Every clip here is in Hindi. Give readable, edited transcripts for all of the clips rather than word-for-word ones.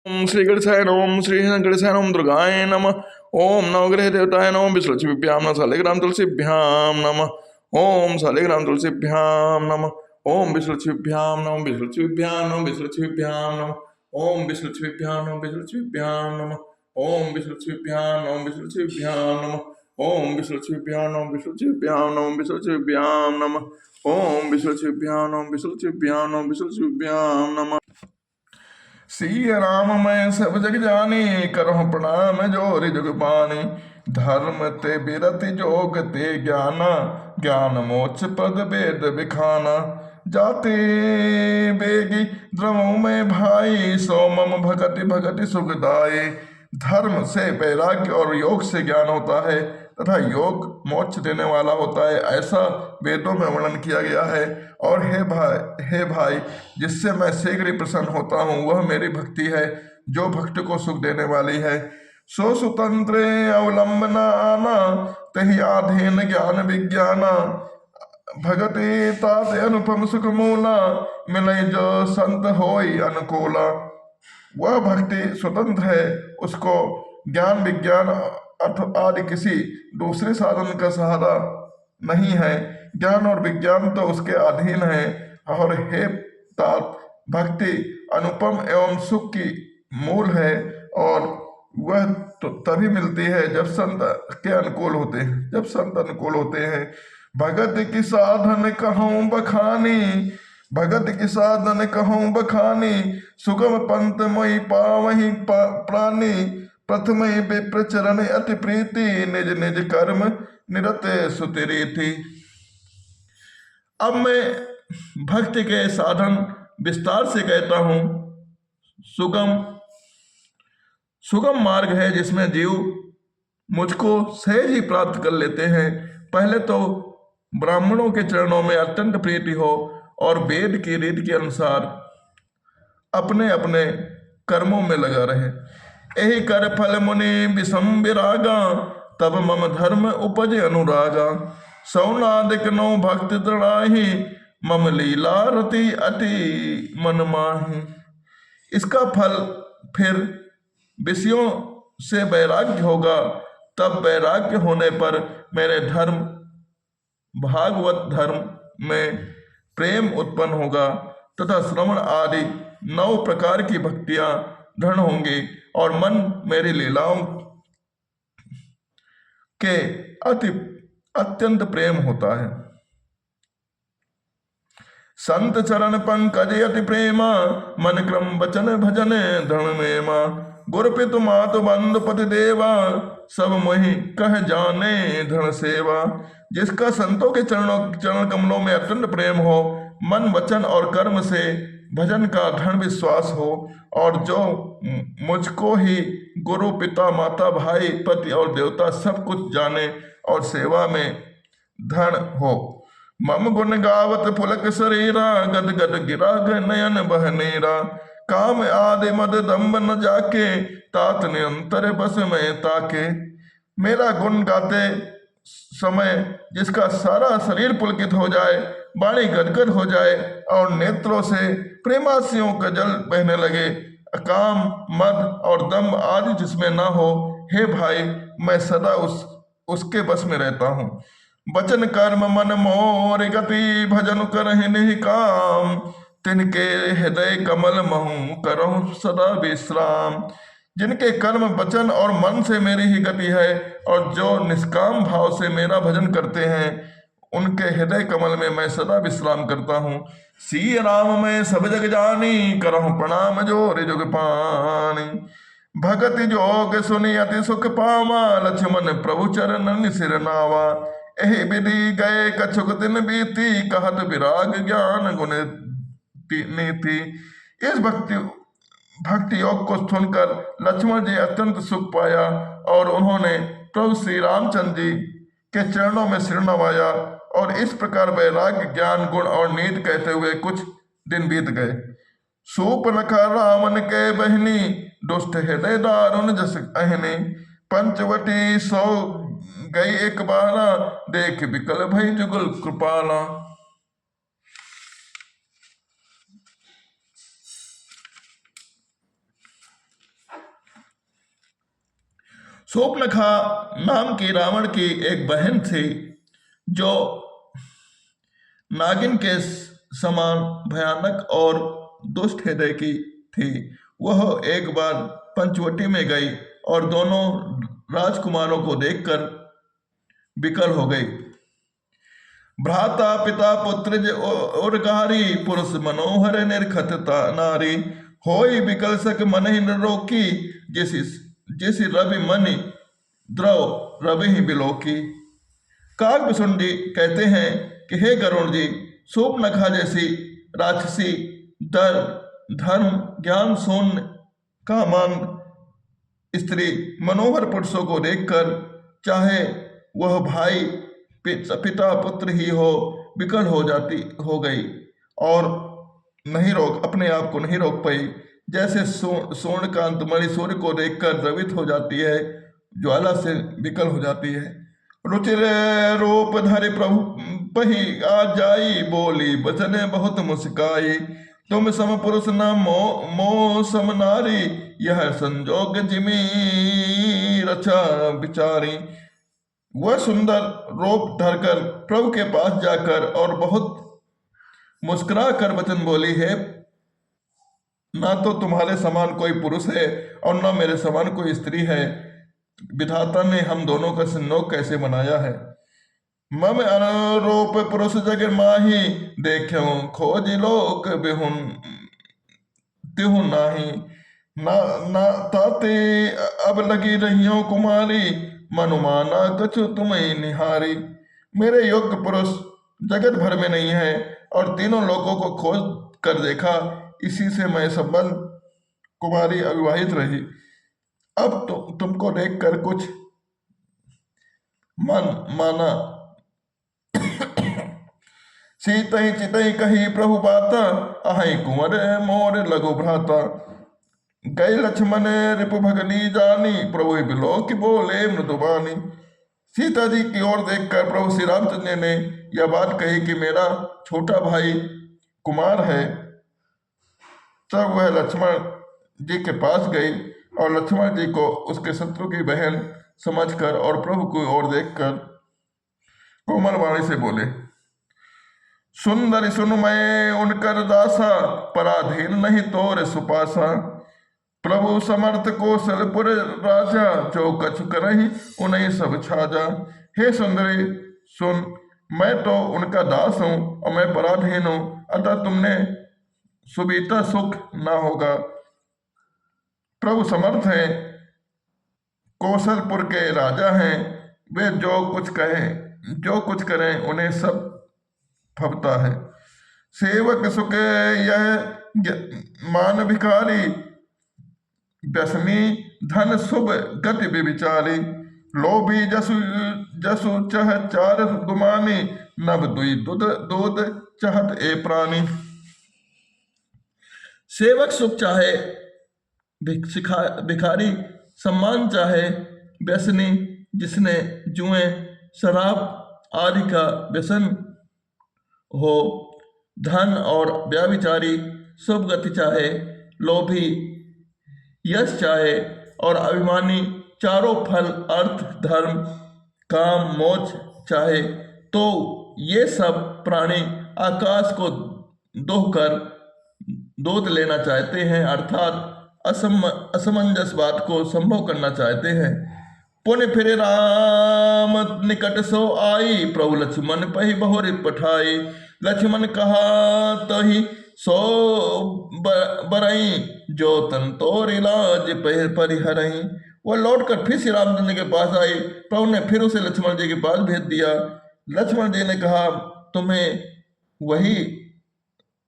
ओम श्री गणेशाय नमः। ओम श्री गणेशाय नमः। दुर्गाय नमः। ओम नवग्रह देवताय नमः। विष्णुभ्याम नमः। शालिग्राम तुलसीभ्याम नमः। ओम शालिग्राम तुलसीभ्याम नमः। ओम विष्णुभ्याम नमः। विष्णुभ्याम नमः। विष्णुभ्याम नमः। ओम विष्णुभ्याम नमः। विष्णुभ्याम नमः। ओम विष्णुभ्याम नमः। विष्णुभ्याम नमः। ओम विष्णुभ्याम नमः। विष्णुभ्याम नमः। विष्णुभ्याम नमः। ओम विष्णुभ्याम नमः। विष्णुभ्याम नमः। विष्णुभ्याम नमः। श्री राम मैं सब जग जानी, करहु प्रणाम जोरि जुग पानी। धर्म ते बिरति जोग ते ज्ञाना, ज्ञान मोक्ष पद वेद बिखाना। जाते बेगी द्रवों में भाई, सो मम भगति भगति सुखदाई। धर्म से वैराग्य और योग से ज्ञान होता है तथा योग मोक्ष देने वाला होता है, ऐसा वेदों में वर्णन किया गया है। और हे भाई, जिससे मैं शीघ्र ही प्रसन्न होता हूँ वह मेरी भक्ति है, जो भक्त को सुख देने वाली है। सो स्वतंत्र अवलंबना आना, तही आधीन ज्ञान विज्ञाना। भगति तात अनुपम सुख मूला, मिले जो संत होई अनुकूला। वह भक्ति स्वतंत्र है, उसको ज्ञान विज्ञान आदि किसी दूसरे साधन का सहारा नहीं है। ज्ञान और विज्ञान तो उसके अधीन है। और हे तात, भक्ति अनुपम एवं सुख की मूल है, और वह तो तभी मिलती है जब संत के अनुकूल होते हैं, जब संत अनुकूल होते हैं। भगत की साधन कहूँ बखानी, भगत की साधन कहूँ बखानी। सुगम पंथ मोहि पावहि प्राणी, प्रथम विप्र चरण अति प्रीति। निज निज कर्म निरत सुति रीति। अब मैं भक्ति के साधन विस्तार से कहता हूं। सुगम मार्ग है जिसमें जीव मुझको सहज ही प्राप्त कर लेते हैं। पहले तो ब्राह्मणों के चरणों में अत्यंत प्रीति हो और वेद की रीति के अनुसार अपने अपने कर्मों में लगा रहे। यही कर फल मुनि विषम विरागा, तब मम धर्म उपज अनुरागा। सौनादिक नो भक्त दृढ़ाहि, मम लीला रति अति मन माहि। इसका फल फिर विषयों से वैराग्य होगा। तब वैराग्य होने पर मेरे धर्म भागवत धर्म में प्रेम उत्पन्न होगा तथा श्रवण आदि 9 प्रकार की भक्तियां दृढ़ होंगी और मन मेरी लीलाओं के अत्यंत प्रेम होता है। संत चरण पंकज अति प्रेमा, मन क्रम वचन भजन धर्म मेमा। गुर पितु मातु बंधु पति देवा, सब मोहि कह जाने धन सेवा। जिसका संतों के चरण कमलों में अत्यंत प्रेम हो, मन वचन और कर्म से भजन का दृढ़ विश्वास हो, और जो मुझको ही गुरु पिता माता भाई पति और देवता सब कुछ जाने और सेवा में धन हो। मम गुण गावत पुलक शरीरा, गद गद गिरा नयन बहनेरा। काम आदि मद दम्ब न जाके, तात निरंतर बस में ताके। मेरा गुण गाते समय जिसका सारा शरीर पुलकित हो जाए, वाणी गदगद हो जाए और नेत्रों से प्रेमासियों का जल बहने लगे, काम मद और दम्भ आदि जिसमें ना हो, हे भाई मैं सदा उसके बस में रहता हूँ। वचन कर्म मन मोर गति, भजन करहि नहीं काम। तिनके हृदय कमल महु करहु सदा विश्राम। जिनके कर्म वचन और मन से मेरी ही गति है और जो निष्काम भाव से मेरा भजन करते हैं, उनके हृदय कमल में मैं सदा विश्राम करता हूँ। श्री राम मैं सब जग जानी, करहु प्रणाम जोरि जुग पानी। भगति जोग सुनि अति सुख पावा, लक्ष्मण प्रभु चरण सिर नावा। एहि विधि गए कछुक दिन बीती, कहत विराग ज्ञान गुण नीति। इस भक्ति योग को सुनकर लक्ष्मण जी अत्यंत सुख पाया और उन्होंने प्रभु श्री रामचंद्र जी के चरणों में सिर नवाया, और इस प्रकार वैराग्य ज्ञान गुण और नीति कहते हुए कुछ दिन बीत गए। सूर्पनखा रावण के बहिनी, दुष्ट हृदय दारुण जस अहिनी। पंचवटी सो गई एक बारा, देख विकल भई जुगल कृपाला। शूर्पणखा नाम की रावण की एक बहन थी जो नागिन के समान भयानक और दुष्ट हृदय की थी। वह एक बार पंचवटी में गई और दोनों राजकुमारों को देखकर विकल हो गई। भ्राता पिता पुत्र उर्गारी पुरुष मनोहर निर्खतता नारी होई विकल सक मन ही न रोकी जिस रवि मनि द्रव रवि ही बिलोकी। काकभूषुंडी कहते हैं कि हे गरुण जी, शूर्पणखा जैसी राक्षसी धर्म ज्ञान शून्य कामान स्त्री मनोहर पुरुषों को देखकर चाहे वह भाई पिता पुत्र ही हो विकल हो गई और अपने आप को नहीं रोक पाई। जैसे स्वर्णकांत मणि सूर्य को देखकर द्रवित हो जाती है, ज्वाला से विकल हो जाती है। रुचिर रूप धरि प्रभु पही आ जाई बोली बचन बहुत मुस्काई तुम सम पुरुष न मो सम नारी यह संजोग जिमी रचा बिचारी। वह सुंदर रूप धरकर प्रभु के पास जाकर और बहुत मुस्कुरा कर वचन बोली है, ना तो तुम्हारे समान कोई पुरुष है और न मेरे समान कोई स्त्री है। विधाता ने हम दोनों का संयोग कैसे बनाया है। मम अनुरूप पुरुष जग माही देखो खोज लोक बिहुन तिहु नाही ना ताते अब लगी रहियो कुमारी मनुमाना कछु तुम्हें निहारी। मेरे योग्य पुरुष जगत भर में नहीं है और तीनों लोगों को खोज कर देखा, इसी से मैं सबल कुमारी अविवाहित रही। अब तुमको देखकर कुछ मन माना। सीतहि चितहि कही प्रभु बाता अहि कुंवर मोर लघु भ्राता। गए लक्ष्मण रिपु भगनी जानी प्रभु बिलोक बोले मृदुबानी। सीता जी की ओर देखकर प्रभु श्री रामचंद्र ने यह बात कही कि मेरा छोटा भाई कुमार है। तब वह लक्ष्मण जी के पास गई और लक्ष्मण जी को उसके शत्रु की बहन समझकर और प्रभु की ओर देखकर कोमल वाणी से बोले, सुंदर सुन मैं उनकर दासा पराधीन नहीं तोर सुपासा। प्रभु समर्थ कौशलपुर राजा जो कछु करहि उन्हीं सब छाजा। हे सुंदरी सुन, मैं तो उनका दास हूं और मैं पराधीन हूं, अतः तुमने सुबीता सुख न होगा। प्रभु समर्थ हैं, कौशलपुर के राजा हैं, वे जो कुछ करें उन्हें सब फबता है। सेवक सुख यह मान भिखारी व्यसनी धन शुभ गति विचारी। लोभी जसु चह चार गुमानी नभ दुई दूध चाहत ए प्राणी। सेवक सुख चाहे भिखारी सम्मान चाहे व्यसनी जिसने जुए शराब आदि का व्यसन हो, धन और व्याभिचारी शुभ गति चाहे, लोभी यश चाहे और अभिमानी चारों फल अर्थ धर्म काम मोक्ष चाहे, तो ये सब प्राणी आकाश को दोहकर दूध लेना चाहते हैं, अर्थात असमंजस बात को संभव करना चाहते हैं। पुण्य फिर राम निकट सो आई प्रभु लक्ष्मण पही बहुरी पठाई। लक्ष्मण कहा तही सो बरई जो तन तोर इलाज परिहरई। वह लौटकर फिर श्री रामचंद्र के पास आई। प्रभु ने फिर उसे लक्ष्मण जी के पास भेज दिया। लक्ष्मण जी ने कहा, तुम्हें वही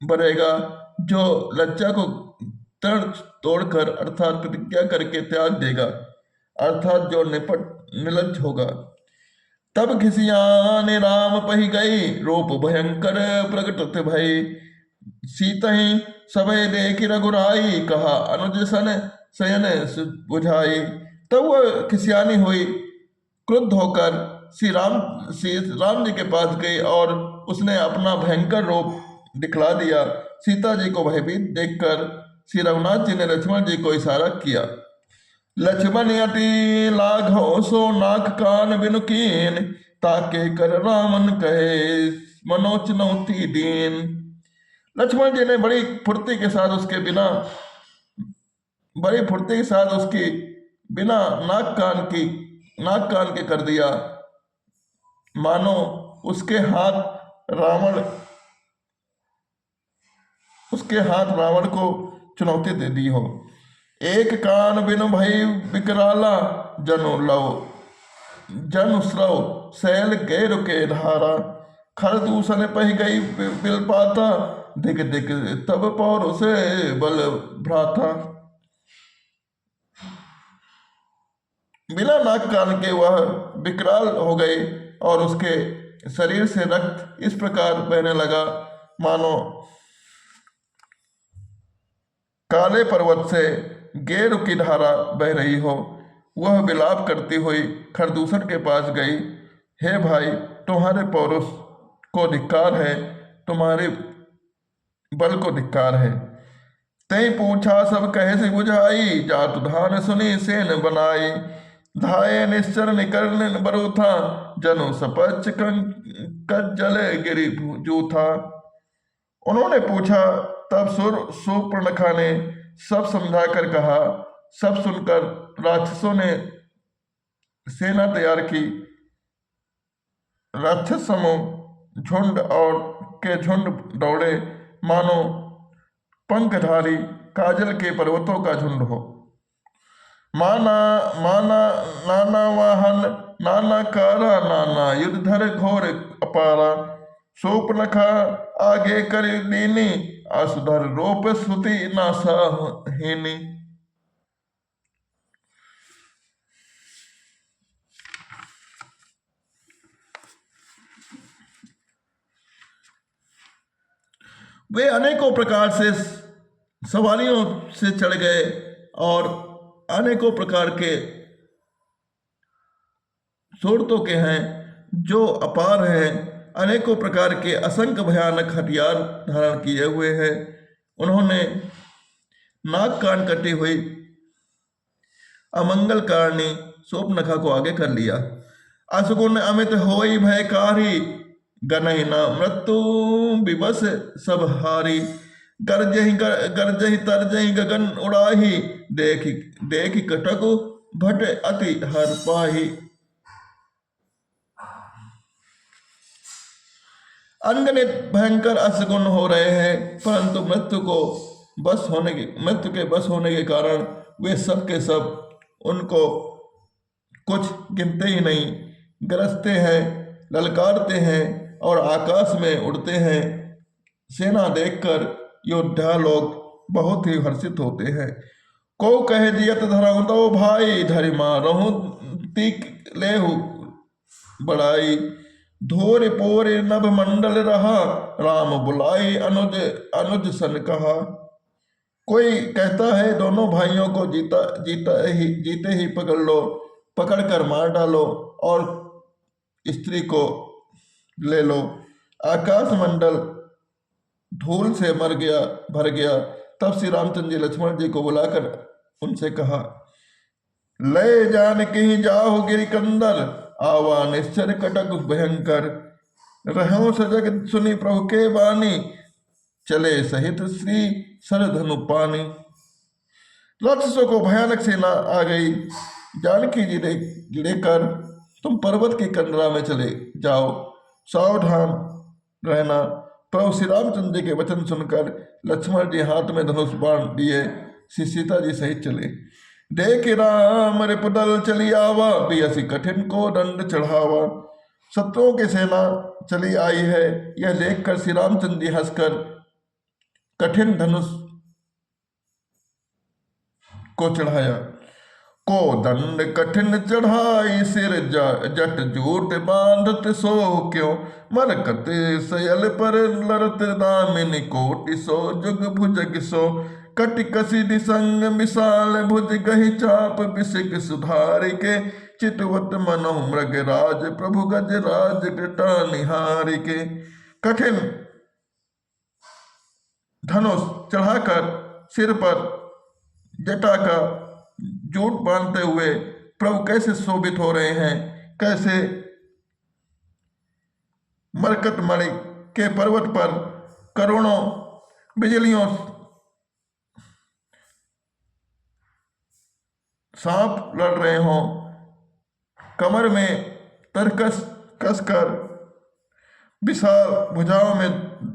बरेगा जो लज्जा को तड़ तोड़कर अर्थात प्रतिज्ञा करके त्याग देगा, अर्थात जो निलज्ज होगा। तब घिसियाने राम पही गई रूप भयंकर प्रकट भई। सीता ही सभय देखी रघुराई कहा अनुज सन शयन बुझाई। तब वह खिसियानी हुई, क्रुद्ध होकर श्री राम जी के पास गई और उसने अपना भयंकर रूप दिखला दिया। सीता जी को भयभीत देखकर श्री रघुनाथ जी ने लक्ष्मण जी को इशारा किया। लक्ष्मण अति लाघव सो नाक कान बिनु कीन, ताके कर रामन कहे मनोचनौती दीन। लक्ष्मण जी ने बड़ी फुर्ती के साथ उसकी बिना नाक कान के कर दिया, मानो रावण उसके हाथ रावण को चुनौती दे दी हो। एक कान बिनु भई विकराला, जनु स्रव शैल गैर के धारा। खर दूषण पही गई बिल पाता, दिख दिख तब पौर से बल भ्राता। बिना नाक कान के वह विकराल हो गए और उसके शरीर से रक्त इस प्रकार बहने लगा मानो काले पर्वत से गेर की धारा बह रही हो। वह विलाप करती हुई खरदूषण के पास गई। हे भाई, तुम्हारे पौरुष को धिक्कार है, तुम्हारे बल को धिक्कार है। तई पूछा सब कहे से बुझाई, जातु धान सुनी सेन बनाई। धाये निश्चर निकर्ण बरूथा, जनु सपच कज्जले गिरी जूथा। उन्होंने पूछा, तब शूर्पणखा ने सब समझाकर कहा। सब सुनकर राक्षसों ने सेना तैयार की। राक्षस समूह झुंड दौड़े मानो पंखधारी काजल के पर्वतों का झुंड हो। नाना वाहन नाना कारा, नाना युद्धधर घोर अपारा। शूर्पणखा आगे कर दीनी, असुधर रोप सुति नासाहीनी। वे अनेकों प्रकार से सवारियों से चढ़ गए और अनेकों प्रकार के सूरतों के हैं जो अपार हैं, अनेकों प्रकार के असंख्य भयानक हथियार धारण किए हुए हैं। उन्होंने नाक कान कटी हुई अमंगल कारणी शूर्पणखा को आगे कर लिया। असगुन अमित होई भयकारी, गनहि न मृत्यु विवश सब हारी। गरजहि तरजहि गगन उड़ाही, देखि कटकु भट अति हर पाही। अनगणित भयंकर असगुन हो रहे हैं, परंतु मृत्यु के बस होने के कारण वे सब के सब उनको कुछ गिनते ही नहीं। गरजते हैं, ललकारते हैं और आकाश में उड़ते हैं। सेना देखकर योद्धा लोग बहुत ही हर्षित होते हैं। को कह दियत धरहु दो भाई, धरि मारहु तीक लेहु बड़ाई। धोर पोर नभ मंडल रहा, राम बुलाई अनुज सन कहा। कोई कहता है दोनों भाइयों को जीते ही पकड़ लो, पकड़ कर मार डालो और स्त्री को ले लो। आकाश मंडल धूल से भर गया। तब श्री रामचंद्र जी लक्ष्मण जी को बुलाकर उनसे कहा, ले जान कहीं जाओ गिरिकंदर, आवा निश्चर कटक भयंकर। रहो सजग सुनी प्रभु के बानी, चले सहित श्री सरधनु पानी। राक्षसों को भयानक सेना आ गई। जानकी जी लेकर तुम पर्वत की कंदरा में चले जाओ, सावधान रहना। प्रभु श्री रामचंद्र जी के वचन सुनकर लक्ष्मण जी हाथ में धनुष बाण लिए श्री सीता जी सहित चले। देख राम रिपुदल चली आवा, बियसी कठिन को दंड चढ़ावा। शत्रुओं की सेना चली आई है, यह देखकर श्री रामचंद्र जी हंसकर कठिन धनुष को चढ़ाया। को दंड कठिन चढ़ाई, सिर जट जूट बांधत सो क्यों। मरकत सयल पर लरत दामिनी, कोटि सो जुग भुजग सो। कटि कसी निसंग मिसाल भुज, गहि चाप बिसिक सुधारि के। चितवत मनो मृग राज, प्रभु गज राज कृटा निहारि के। कठिन धनुष चढ़ाकर सिर पर जटा का झूठ बांधते हुए प्रभु कैसे शोभित हो रहे हैं, कैसे मरकतमणि के पर्वत पर करोड़ों बिजलियों सांप लड़ रहे हों, कमर में तरकस कसकर, विशाल भुजाओं में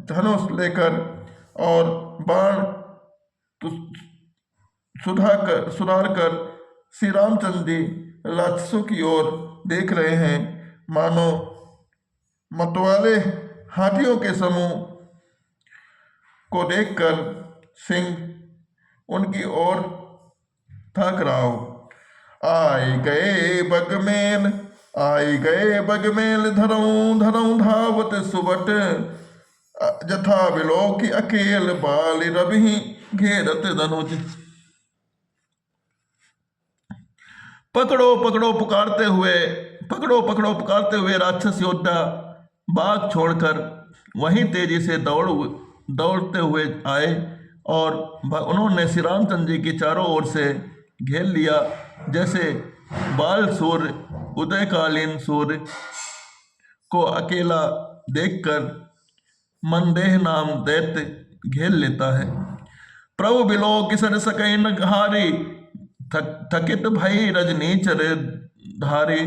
धनुष लेकर और बाण सुधार कर श्री रामचंद्र जी राक्षसों की ओर देख रहे हैं, मानो मतवाले हाथियों के समूह को देखकर सिंह उनकी ओर ताक रहा हो। आई गए बगमेल धरऊं धरऊं धावत सुबट, जथा बिलो की अकेल बाल रवि घेरत धनुज। पकड़ो पकड़ो पुकारते हुए राक्षस योद्धा बाग छोड़कर वहीं तेजी से दौड़ते हुए आए और उन्होंने श्री रामचंद्र जी की चारों ओर से घेर लिया, जैसे बाल सूर्य उदयकालीन सूर्य को अकेला देखकर मनदेह नाम दैत्य घेर लेता है। प्रभु बिलो किसर सकई न हारी, थकित भई रजनी चर धारी।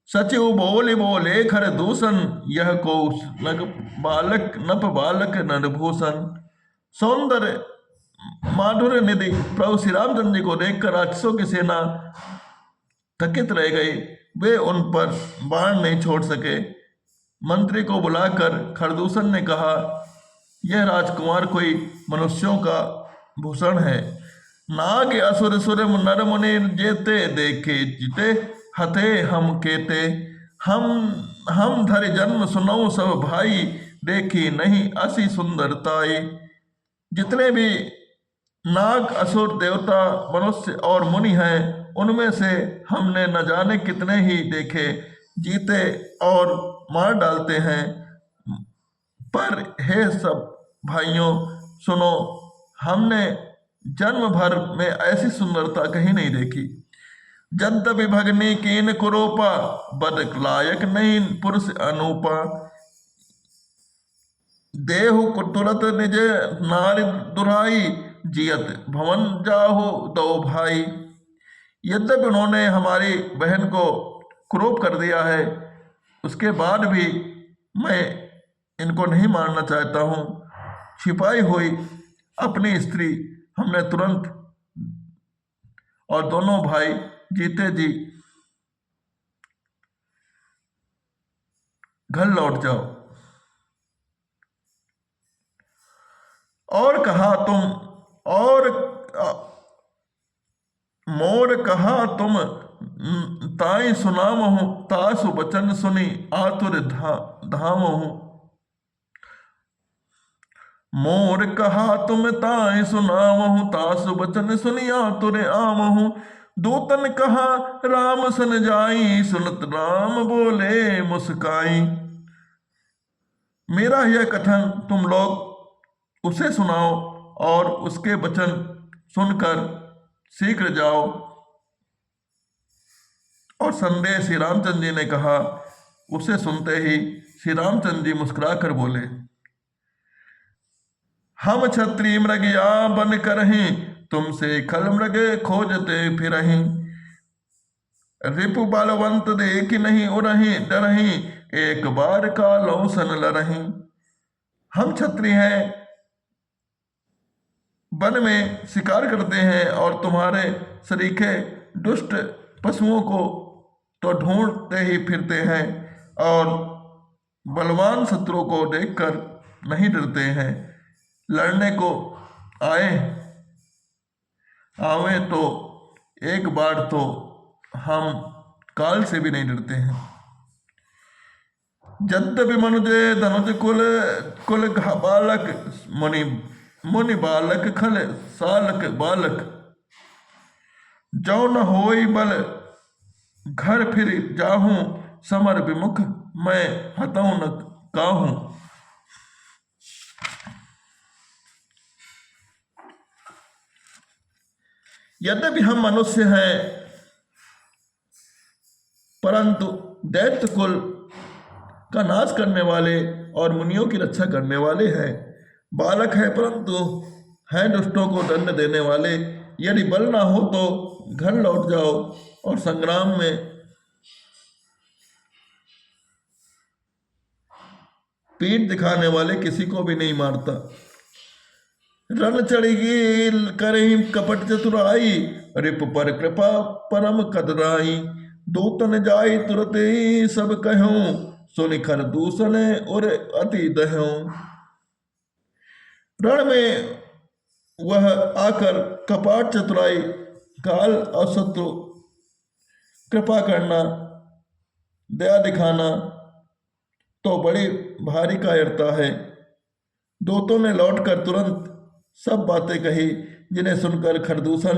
सचिव बोले खर दूषण, यह को नप बालक नरभूषण। सौंदर्य माधुर्य निधि प्रभु श्री रामचंद्र जी को देखकर राक्षसों की सेना थकित रह गई, वे उन पर बाण नहीं छोड़ सके। मंत्री को बुलाकर खरदूषण ने कहा, यह राजकुमार कोई मनुष्यों का भूषण है। नाग असुर सुर नर मुनि जेते, देखे जिते हथे हम केते। हम धरि जन्म सुनऊ सब भाई, देखी नहीं असी सुंदरताई। जितने भी नाग असुर देवता मनुष्य और मुनि हैं, उनमें से हमने न जाने कितने ही देखे, जीते और मार डालते हैं, पर हे सब भाइयों सुनो, हमने जन्म भर में ऐसी सुंदरता कहीं नहीं देखी। जद्यपि भगनी कीन कुरूपा, बद लायक नहीं पुरुष अनूपा। देहु तुरत निज नारी दुराई, जियत भवन जाहु दो भाई। यद्यपि उन्होंने हमारी बहन को क्रूप कर दिया है, उसके बाद भी मैं इनको नहीं मारना चाहता हूँ। छिपाई हुई अपनी स्त्री हमने तुरंत, और दोनों भाई जीते जी घर लौट जाओ। और कहा तुम और मोर कहा तुम ताई सुनाम हूं, तासु बचन सुनी आतुर धाम हूं। मोर कहा तुम ताई सुनाम हूं, तासु बचन सुनी आतुर आम हूं। दूतन कहा राम सन जाई, सुनत राम बोले मुस्काई। मेरा यह कथन तुम लोग उसे सुनाओ और उसके वचन सुनकर शीघ्र जाओ। और संदेश श्री रामचंद्र जी ने कहा। उसे सुनते ही श्री रामचंद्र जी मुस्कुराकर बोले, हम क्षत्रिय मृग या बन करहीं, तुमसे खल मृग खोजते फिरहीं। रिपु बलवंत देख नहीं उरहीं, डरहीं एक बार का लौसन लरहीं। हम क्षत्रिय हैं, वन में शिकार करते हैं और तुम्हारे सरीखे दुष्ट पशुओं को तो ढूंढते ही फिरते हैं, और बलवान शत्रु को देखकर नहीं डरते हैं। लड़ने को आवे तो एक बार तो हम काल से भी नहीं डरते हैं। यद्यपि मनुजे धनुज कुल बालक, मुनि बालक खल सालक बालक। जो न होई बल घर फिर जाहूं, समर विमुख मैं हतऊ न काहूं। यद्यपि हम मनुष्य हैं, परंतु दैत्य कुल का नाश करने वाले और मुनियों की रक्षा करने वाले हैं। बालक है, परंतु हैं दुष्टों को दंड देने वाले। यदि बल ना हो तो घर लौट जाओ और संग्राम में पीठ दिखाने वाले किसी को भी नहीं मारता। रण चढ़ी करही कपट चतुराई, रिप पर कृपा परम कदराई। दूतन जाई तुरत ही सब कहूं, सुनि खरदूषण और अति दहूं। रण में वह आकर कपट चतुराई, काल और शत्रु कृपा करना, दया दिखाना तो बड़ी भारी कायरता है। दूतों ने लौटकर तुरंत सब बातें कही, जिन्हें सुनकर खरदूषण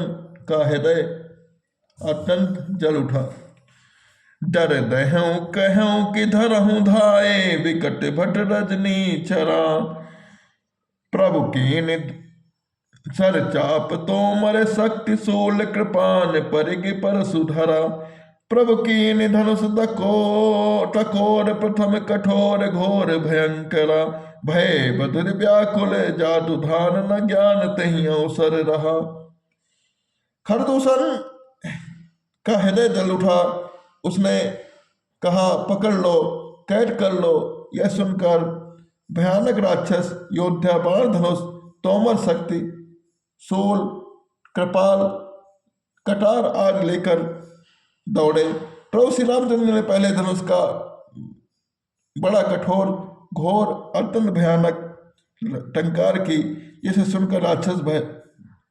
का हृदय अत्यंत जल उठा। डर दहूं कहूं कि धरहूं धाये, विकट भट रजनी चरा। प्रभु की निध सर चाप तो मरे, शक्ति सूल कृपान परिग पर सुधरा। प्रभु की निधनुष टकोर, प्रथम कठोर घोर भयंकरा। भय बधिर व्याकुल जादु धान, न ज्ञान तहीं अवसर रहा। खरदूषण का हृदय जल उठा। उसने कहा, पकड़ लो, कैद कर लो। यह सुनकर भयानक राक्षस योद्धा बाण धनुष तोमर शक्ति शूल कृपाल कटार आदि लेकर दौड़े। प्रभु श्री रामचंद्र ने पहले धनुष का बड़ा कठोर घोर अत्यंत भयानक टंकार की, जिसे सुनकर राक्षस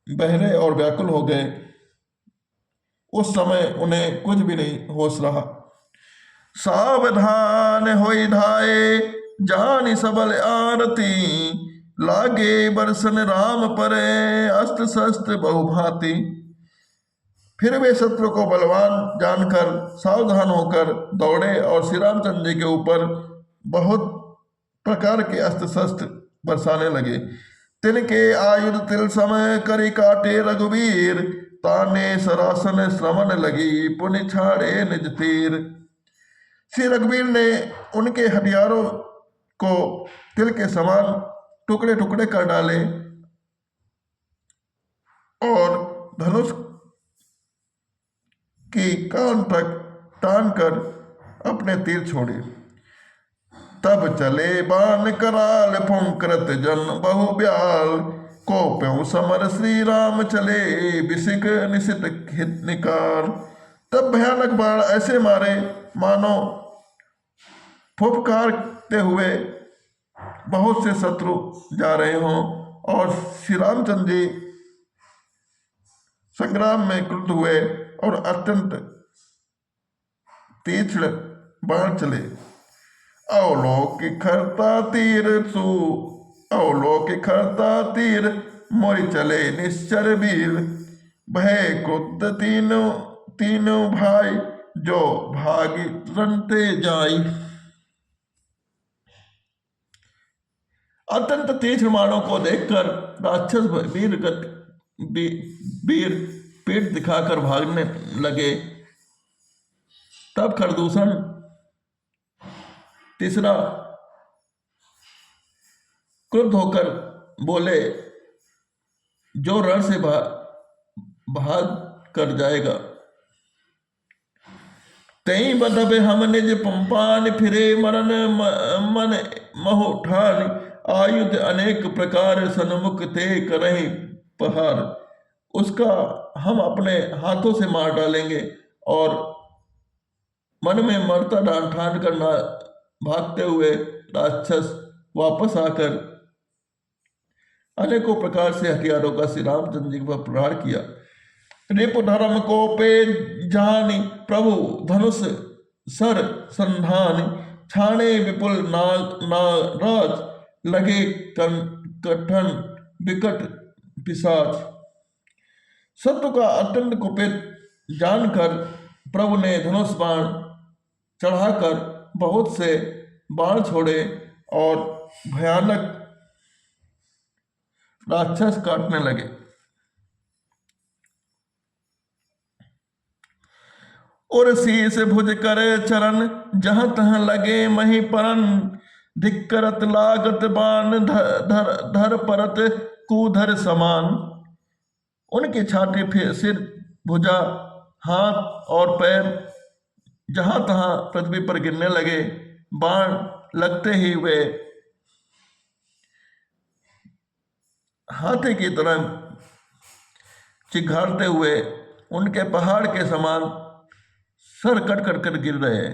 बहरे और व्याकुल हो गए। उस समय उन्हें कुछ भी नहीं होश रहा। सावधान होई धाये, जानी सबल आरती। लागे बरसन राम परे, अस्त्र शस्त्र बहुभांति। फिर वे शत्रु को बलवान जानकर सावधान होकर दौड़े और श्री रामचंद्र जी के ऊपर बहुत प्रकार के अस्त्र शस्त्र बरसाने लगे। तिनके आयुध तिल समय, करी काटे रघुवीर। ताने सरासन श्रवण लगी, पुनि छाड़े निज तीर। श्री रघुवीर ने उनके हथियारों को तिल के समान टुकड़े टुकड़े कर डाले और धनुष की कान तक तान कर अपने तीर छोड़े। तब चले बाण कराल, फुंकरत जन बहु ब्याल। को प्यों समर श्री राम चले, बिसिक निशित हित निकार। तब भयानक बाण ऐसे मारे मानो फुफकारते हुए बहुत से शत्रु जा रहे हों, और श्री रामचंद्र जी संग्राम में क्रुद्ध हुए और अत्यंत तीक्ष्ण बाण चले। अवलोक खरता तीर सु, अवलोक खरता तीर, मोरि चले निश्चर वीर। भय क्रुद्ध तीनों भाई, जो भागी रनते जाई। अत्यंत तीक्ष्ण बाणों को देखकर राक्षस वीर पीठ दिखाकर भागने लगे। तब खरदूषण तीसरा क्रुद्ध होकर बोले, जो रण से भाग कर जाएगा, तई बदबे हम निज पंपान। फिरे मरन मन महु ठान, आयुध अनेक प्रकार सन्मुख ते करहि पहार। उसका हम अपने हाथों से मार डालेंगे और मन में मरता ठान करना भागते हुए राक्षस वापस आकर अनेकों प्रकार से हथियारों का श्री रामचंद्र जी पर प्रहार किया। रिप धर्म को पे जानी, प्रभु धनुष सर संधान। छाणे विपुल नाराज, लगे कठन विकट पिशाच। शत्रु का अत्यंत कुपित जानकर प्रभु ने धनुष बाण चढ़ाकर बहुत से बाण छोड़े और भयानक राक्षस काटने लगे। और शीस भुज करे चरण, जहाँ तहाँ लगे मही परन। धिक्करत लागत बाण, धर परत कूधर समान। उनकी छाती, फिर सिर, भुजा, हाथ और पैर जहां तहां पृथ्वी पर गिरने लगे। बाण लगते ही वे हाथी की तरह चिघाड़ते हुए उनके पहाड़ के समान सर कट कट कर गिर रहे।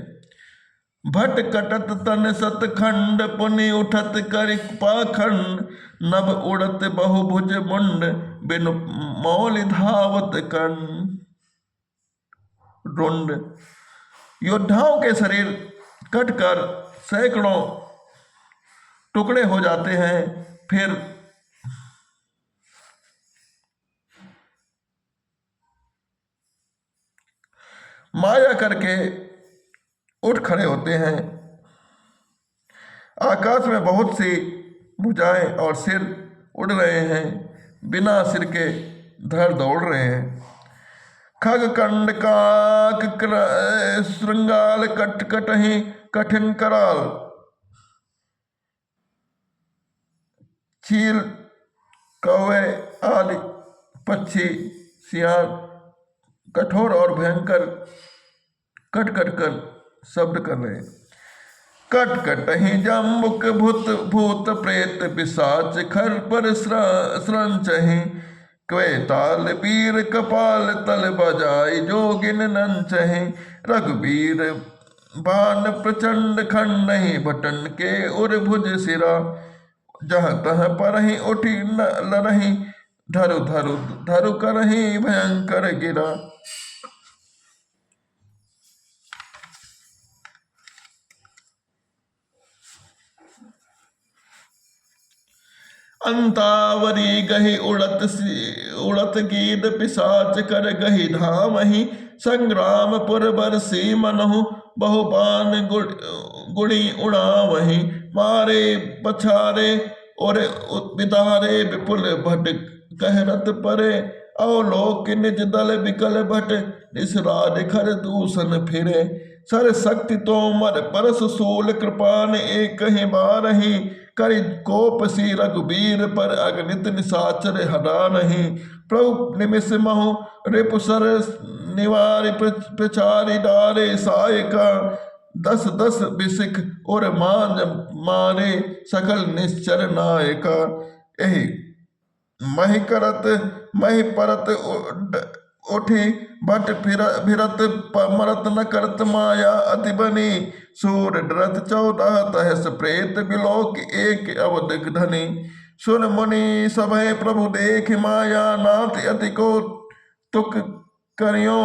भट कटत तन सतखंड, पुनि उठत कर पाखंड। नभ उड़त बहुभुज मुंड, बिनु मौलि धावत कंड। रुंड, योद्धाओं के शरीर कटकर सैकड़ों टुकड़े हो जाते हैं, फिर माया करके उठ खड़े होते हैं। आकाश में बहुत सी भुजाएं और सिर उड़ रहे हैं, बिना सिर के धड़ दौड़ रहे हैं। खग कंड काक श्रृंगाल, कट कटहि कठिन कराल। चील, कौवे आदि पक्षी, सियार कठोर और भयंकर कट कट कर शब्द कर रहे। कट कटहि जम्बुक भूत, भूत प्रेत पिशाच, खर पर स्रंचहि। क्वेताल वीर कपाल तल बजाय, जोगिन नंचहि। रघुवीर बाण प्रचंड खंडहि, भटन के उर भुज सिरा। जहाँ तहाँ परहि उठि लरहि, धरु धरु धरु करहि भयंकर गिरा। अंतावरी गही उड़त गीत, पिशाच कर गही धामहि। संग्रामपुर बरसी मनहु, बहुबान गुड़ी उड़ावहि। मारे पछारे और बिदारे, विपुल भट कहरत परे। अवलोक निज दल विकल भट, निसराज खर दूषण फिरे। सर शक्ति तोमर परस सूल, कृपान एक ही बारहि। करि कोप सी रघुबीर पर, अगणित निशाचर हरा नहीं। प्रभु निमिष महु रिपु सर निवारि, प्रचारि डारे सायका। दस दस बिसिख और मांज मारे, सकल निश्चर नायका। यही मही करत मही परत उठी, भट भिरत मरत न करत माया अति बनी। सूर डरत 14 तहस प्रेत, बिलोक एक अवध धनी। सुन मुनि सभय प्रभु देख माया, नाथ अति को तुक करियो।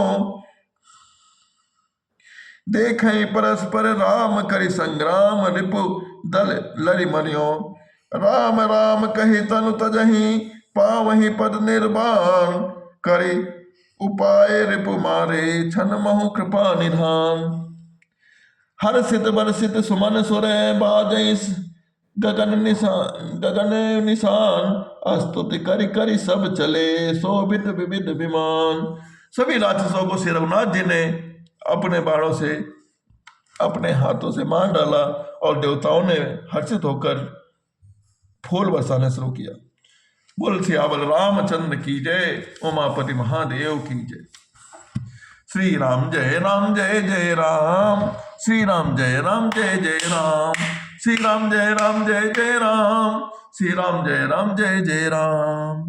देखें परस्पर राम करि संग्राम, रिपु दल लरि मरियो। राम राम कहि तनु तजहि, पावहि पद निर्वाण। करि उपाय रिपु मारे, छन महु कृपा निधान। हर्षित बर्षित सुमन सुर, बाजै गगन निशान। स्तुति करि करि सब चले, शोभित विविध विमान। सभी राक्षसों को श्री रघुनाथ जी ने अपने बाणों से, अपने हाथों से मार डाला और देवताओं ने हर्षित होकर फूल बरसाना शुरू किया। बोल सियावल रामचंद्र की जय, उमापति महादेव की जय। श्री राम जय जय राम, श्री राम जय जय राम। श्री राम जय जय राम, श्री राम जय जय राम।